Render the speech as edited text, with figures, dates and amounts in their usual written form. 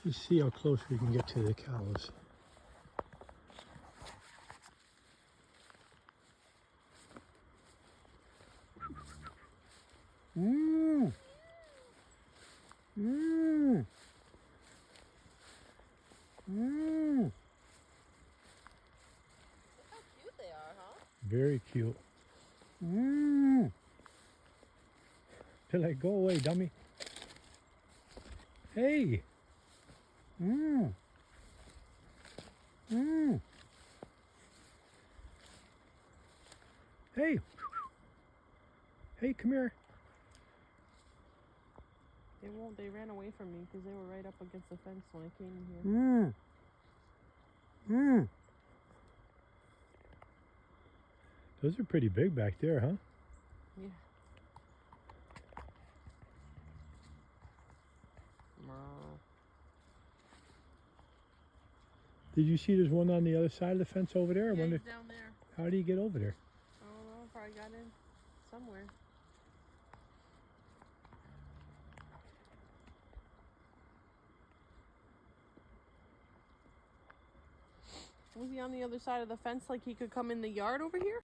Let's see how close we can get to the cows. Mmm. Mmm. Mmm. Look how cute they are, huh? Very cute. Mmm. They're like, go away, dummy. Hey. Mmm. Mmm. Hey. Hey, come here. They won't. They ran away from me because they were right up against the fence when I came in here. Mmm. Mmm. Those are pretty big back there, huh? Yeah. Wow. Did you see there's one on the other side of the fence over there? I Yeah, wonder, he's down there. how do you get over there? I don't know. Probably got in somewhere. Was he on the other side of the fence like he could come in the yard over here?